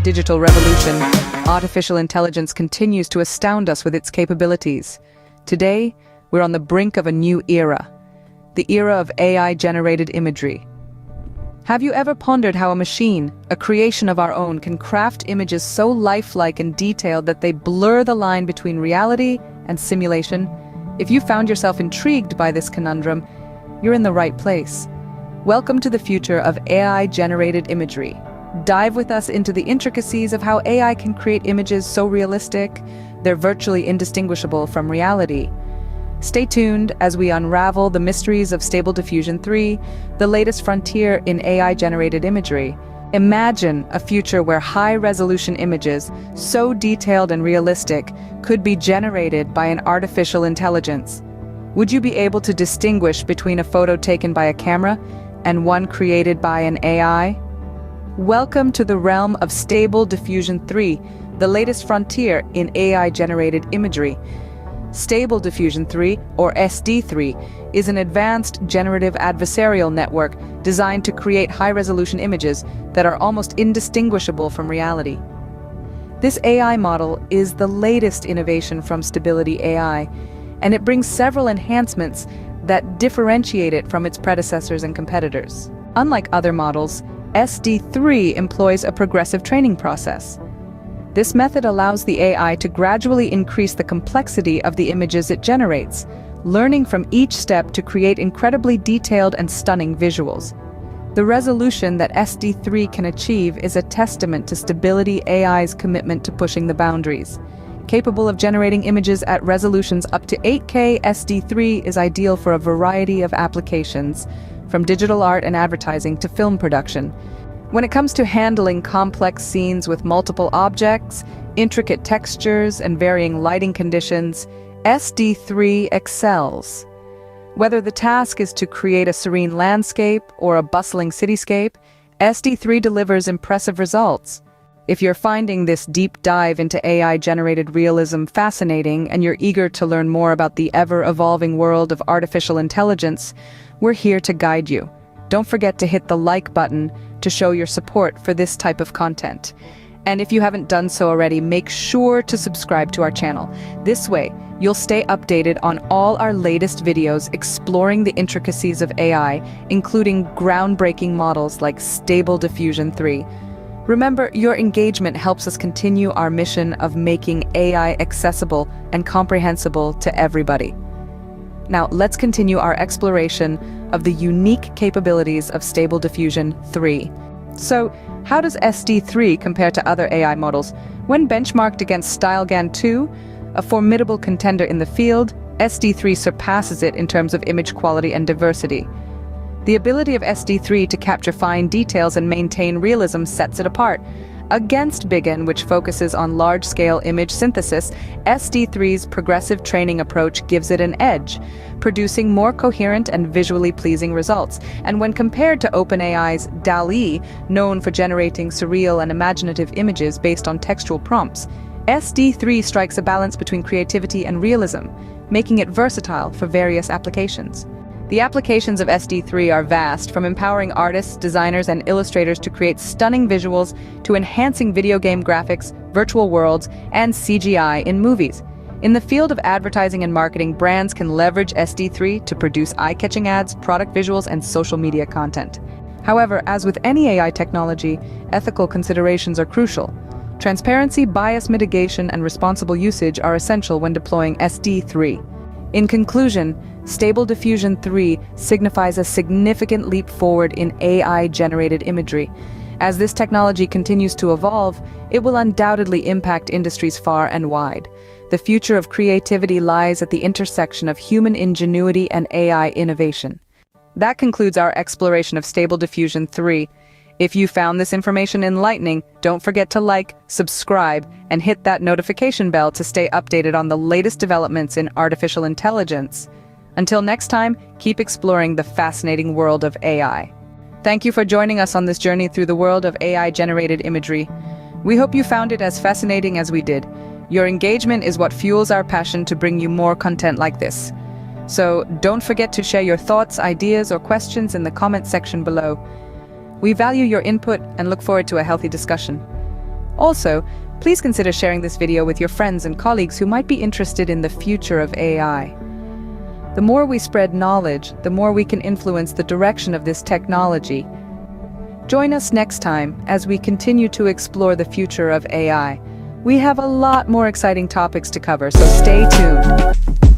of digital revolution, artificial intelligence continues to astound us with its capabilities. Today, we're on the brink of a new era, the era of AI-generated imagery. Have you ever pondered how a machine, a creation of our own, can craft images so lifelike and detailed that they blur the line between reality and simulation? If you found yourself intrigued by this conundrum, you're in the right place. Welcome to the future of AI-generated imagery. Dive with us into the intricacies of how AI can create images so realistic, they're virtually indistinguishable from reality. Stay tuned as we unravel the mysteries of Stable Diffusion 3, the latest frontier in AI-generated imagery. Imagine a future where high-resolution images, so detailed and realistic, could be generated by an artificial intelligence. Would you be able to distinguish between a photo taken by a camera and one created by an AI? Welcome to the realm of Stable Diffusion 3, the latest frontier in AI-generated imagery. Stable Diffusion 3, or SD3, is an advanced generative adversarial network designed to create high-resolution images that are almost indistinguishable from reality. This AI model is the latest innovation from Stability AI, and it brings several enhancements that differentiate it from its predecessors and competitors. Unlike other models, SD3 employs a progressive training process. This method allows the AI to gradually increase the complexity of the images it generates, learning from each step to create incredibly detailed and stunning visuals. The resolution that SD3 can achieve is a testament to Stability AI's commitment to pushing the boundaries. Capable of generating images at resolutions up to 8K, SD3 is ideal for a variety of applications, from digital art and advertising to film production. When it comes to handling complex scenes with multiple objects, intricate textures, and varying lighting conditions, SD3 excels. Whether the task is to create a serene landscape or a bustling cityscape, SD3 delivers impressive results. If you're finding this deep dive into AI-generated realism fascinating and you're eager to learn more about the ever-evolving world of artificial intelligence, we're here to guide you. Don't forget to hit the like button to show your support for this type of content. And if you haven't done so already, make sure to subscribe to our channel. This way, you'll stay updated on all our latest videos exploring the intricacies of AI, including groundbreaking models like Stable Diffusion 3. Remember, your engagement helps us continue our mission of making AI accessible and comprehensible to everybody. Now, let's continue our exploration of the unique capabilities of Stable Diffusion 3. So, how does SD3 compare to other AI models? When benchmarked against StyleGAN 2, a formidable contender in the field, SD3 surpasses it in terms of image quality and diversity. The ability of SD3 to capture fine details and maintain realism sets it apart. Against BigN, which focuses on large-scale image synthesis, SD3's progressive training approach gives it an edge, producing more coherent and visually pleasing results. And when compared to OpenAI's DALL-E, known for generating surreal and imaginative images based on textual prompts, SD3 strikes a balance between creativity and realism, making it versatile for various applications. The applications of SD3 are vast, from empowering artists, designers, and illustrators to create stunning visuals to enhancing video game graphics, virtual worlds, and CGI in movies. In the field of advertising and marketing, brands can leverage SD3 to produce eye-catching ads, product visuals, and social media content. However, as with any AI technology, ethical considerations are crucial. Transparency, bias mitigation, and responsible usage are essential when deploying SD3. In conclusion, Stable Diffusion 3 signifies a significant leap forward in AI-generated imagery. As this technology continues to evolve, it will undoubtedly impact industries far and wide. The future of creativity lies at the intersection of human ingenuity and AI innovation. That concludes our exploration of Stable Diffusion 3. If you found this information enlightening, don't forget to like, subscribe, and hit that notification bell to stay updated on the latest developments in artificial intelligence. Until next time, keep exploring the fascinating world of AI. Thank you for joining us on this journey through the world of AI-generated imagery. We hope you found it as fascinating as we did. Your engagement is what fuels our passion to bring you more content like this. So don't forget to share your thoughts, ideas, or questions in the comment section below. We value your input and look forward to a healthy discussion. Also, please consider sharing this video with your friends and colleagues who might be interested in the future of AI. The more we spread knowledge, the more we can influence the direction of this technology. Join us next time as we continue to explore the future of AI. We have a lot more exciting topics to cover, so stay tuned.